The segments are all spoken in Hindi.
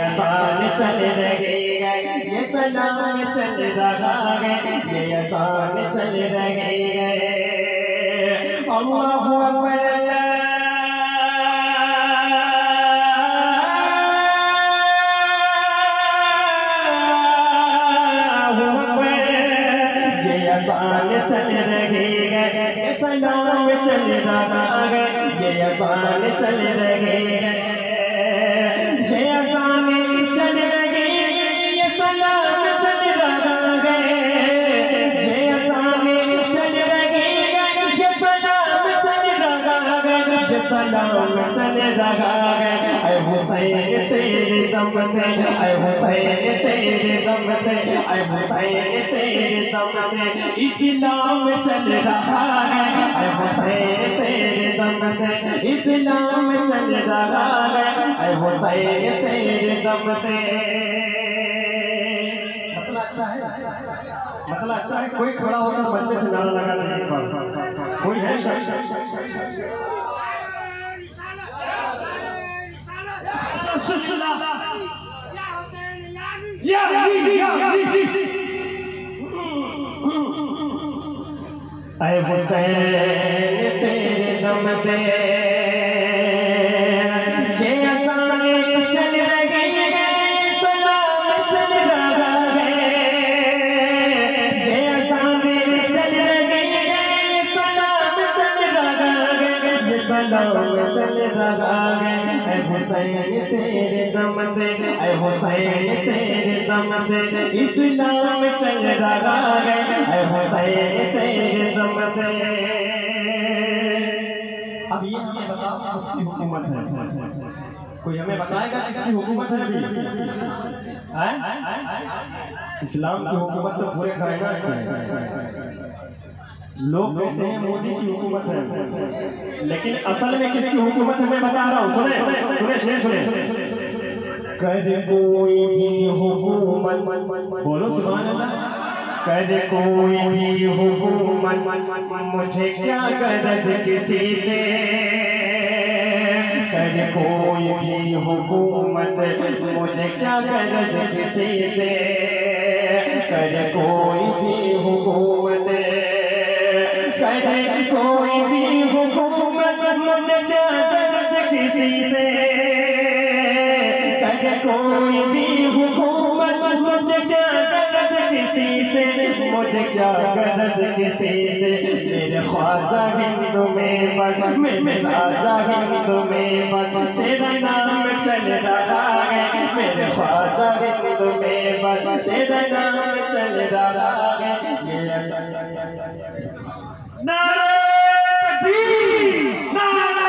अज़ान चल रही है, ये सलाम चल रहा है, ये अज़ान चल रही है। अल्लाहु अकबर अज़ान चल रही है, ये सलाम चल रहा है, ये अज़ान चल रही है, ये अज़ान चल रही है, ये सलाम चल रहा है, ये अज़ान चल रही है, ये सलाम चल रहा है, ये सलाम चल रहा है। ऐ हुसैन तेरे दम से, ऐ हुसैन तेरे दम से, ऐ हुसैन तेरे दम से इस्लाम चल रहा है, ऐ हुसैन तेरे दम से इस्लाम चल रहा है, ऐ हुसैन तेरे दम से। मतलब अच्छा है, मतलब अच्छा है। कोई खड़ा होकर मजमे से नारा लगा दे, कोई है ऐ हुसैन तेरे दम से ये अज़ान चल रही है, सलाम चल रहा है, ये अज़ान चल रही है, सलाम चल रहा है, ये सलाम चल रहा है। ऐ हुसैन तेरे दम से, ऐ हुसैन तेरे दम से इस्लाम चल रहा है, ऐ हुसैन तेरे दम से। अब ये हमें बताओ किसकी हुकूमत है? कोई हमें बताएगा किसकी हुकूमत है? अभी इस्लाम की हुकूमत तो पूरे कायनात की है। लोग कहते हैं मोदी की हुकूमत है, लेकिन असल में किसकी हुकूमत है मैं बता रहा हूँ। सुने सुने सुने सुने। कर कोई भी हुकूमत, बोलो सुभान अल्लाह। कर कोई भी हुकूमत, मुझे क्या गरज किसी से। कर कोई भी हुकूमत, मुझे क्या गरज किसी से। कर कोई भी हुकूमत, कर कोई भी हुकूमत, मुझे क्या गरज किसी से। कर कोई भी हुकूमत, मुझे क्या गरज किसी से, मुझे क्या गरज किसी से। मेरे ख्वाजा हिंदू में बद, मेरे राजा हिंदू में बद, तेरा नाम चल रहा है। मेरे ख्वाजा हिंदू में बद, तेरा नाम चल रहा है। नारे तकबीर, नारे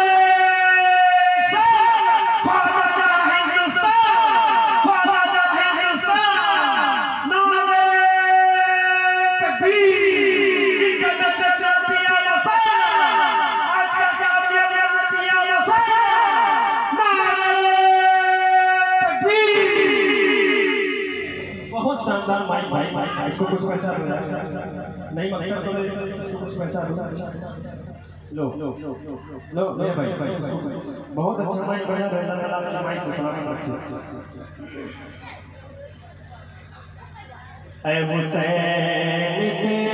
शानदार भाई भाई भाई, इसको कुछ पैसा दो, नहीं मतलब तो इसको कुछ पैसा दो। लो लो लो लो लो भाई भाई, बहुत अच्छा माइक बजा रहे हैं, अल्लाह माइक को सलामत रखे। ऐ हुसैन तेरे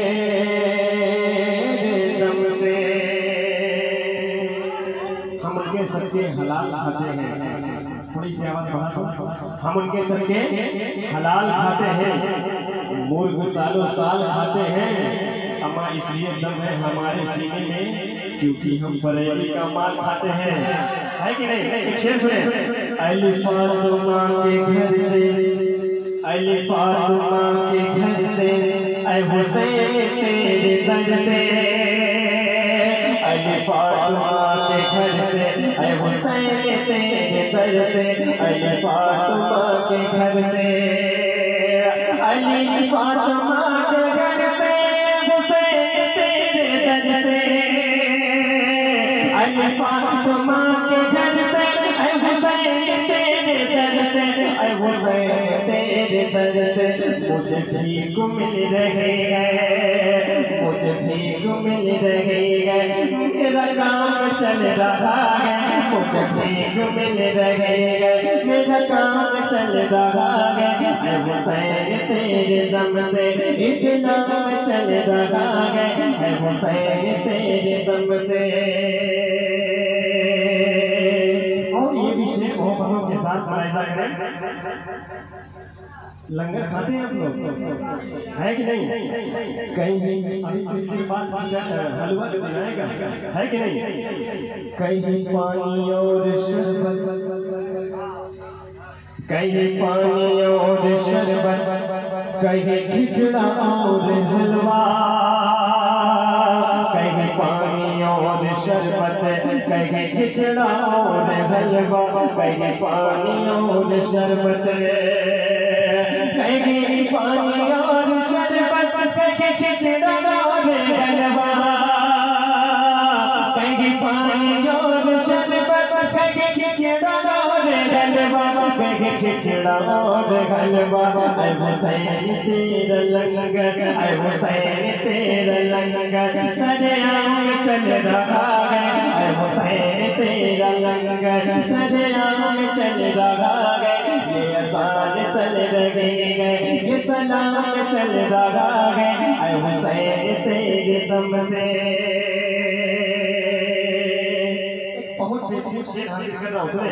दम से हम उनके सच्चे हलाल खाते हैं। थोड़ी सी आवाज बढ़ा दो। हम उनके सच्चे हलाल खाते हैं, मुर्ग सालों साल खाते हैं। अम्मा इसलिए दम है हमारे सीने में, क्योंकि हम बरेली का माल खाते हैं। है कि नहीं? एक शेर सुने। अली फातिमा के घर से, अली फातिमा के घर से, ऐ हुसैन तेरे दर से। अली फातिमा के घर से, ऐ हुसैन तेरे दर से। अली फातिमा के घर से, अली फातिमा के घर से, हुसैन तेरे दर से। अली फातिमा के घर से, ऐ हुसैन तेरे दर से। ऐ ऐ हुसैन तेरे दर से मुझे ठीक मिल रहे हैं, मुझे ठीक मिल रहे हैं, मेरा काम चल रहा है, मुझे ठीक मिल रहे हैं, मेरा काम चल रहा है, ऐ हुसैन तेरे दम से इस्लाम चल रहा है, ऐ हुसैन तेरे दम से। और ये भी शेख मोहब्बतों के साथ मुलाहिजा करें। लंगर खाते हैं आप लोग, है कि नहीं? कहीं अभी कुछ देर बाद हलवा तो बनाएगा, है कि नहीं? कहीं पानी और शरबत, कहीं पानी और शरबत, कहीं खिचड़ा और हलवा, कहीं पानी और शरबत, कहीं खिचड़ा और हलवा, कहीं पानी और शरबत, कहीं पानी और शरबत, कहीं खिचड़ा और हलवा, कहीं पानी और शरबत, कहीं खिचड़ा और हलवा, कहीं खिचड़ा और हलवा, ऐ हुसैन तेरा लंगर, ऐ हुसैन तेरा लंगर सरेआम चल रहा है, ऐ हुसैन तेरा लंगर सरेआम चल रहा है, ये अज़ान चल रही है, ये सलाम चल रहा है, ऐ हुसैन तेरे दम से। बहुत बेहतरीन शेर हाजिर कर रहा हूँ, सुने।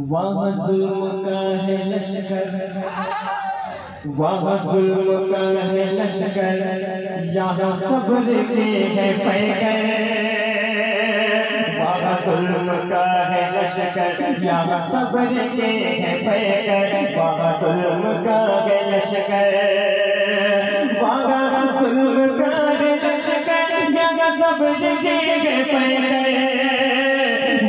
वहाँ जुल्म का है लश्कर, वहाँ जुल्म का है लश्कर, यहाँ सब्र के है पैकर, वहाँ जुल्म का है लश्कर, यहाँ सब्र के है पैकर, वहाँ जुल्म का है लश्कर, वहाँ जुल्म का है लश्कर, यहाँ सब्र के है पैकर,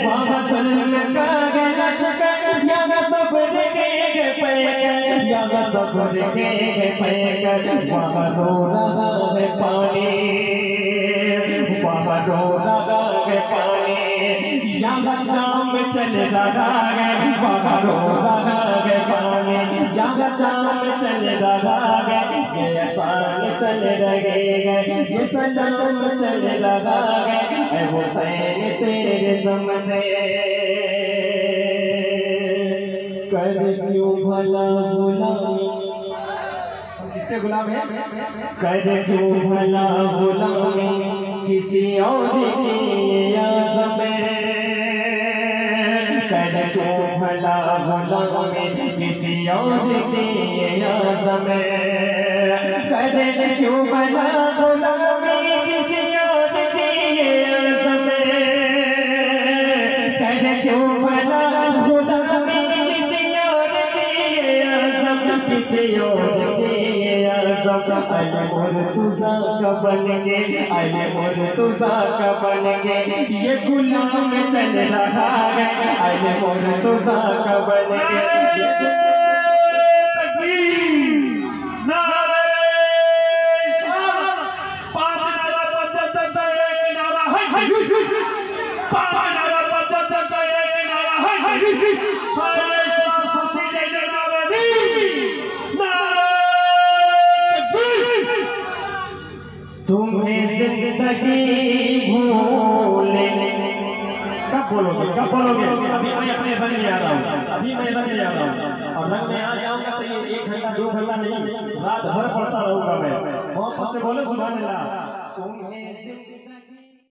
वहाँ जुल्म का है लश्कर, यहाँ सब्र के है पैकर, यहाँ सब्र के है पैकर, वहाँ रो रहा है पानी, वहाँ रो रहा है पानी, यहाँ जाम चल रहा है, वहाँ रो रहा है पानी, यहाँ जाम चल रहा है, ये अज़ान चल रही है, ये सलाम चल रहा है, ऐ हुसैन तेरे दम से। कर क्यों भला गुलामी, किसके गुलाम है? कर क्यों भला गुलामी किसी और की आज़म, कर क्यों भला गुलामी किसी और की आज़म, कर क्यों भला गुलामी किसी और की आज़म, कर क्यों भला गुलामी किसी और की आज़म, किसी और की आज़म, अले मुर्तज़ा का बन के, अले मुर्तज़ा का बन के, ये गुलाम चल रहा है, अले मुर्तज़ा का बन के, तुम्हें जिंदगी भूले, कब बोलोगे, कब बोलोगे? अभी मैं अपने रंग में आ रहा हूँ, अभी मैं रंग में आ रहा हूँ, और रंग में आ जाऊंगा तो ये 1 घंटा 2 घंटा नहीं, रात भर पढ़ता रहूंगा मैं। मोहब्बत से बोलो सुभान अल्लाह। तुम्हें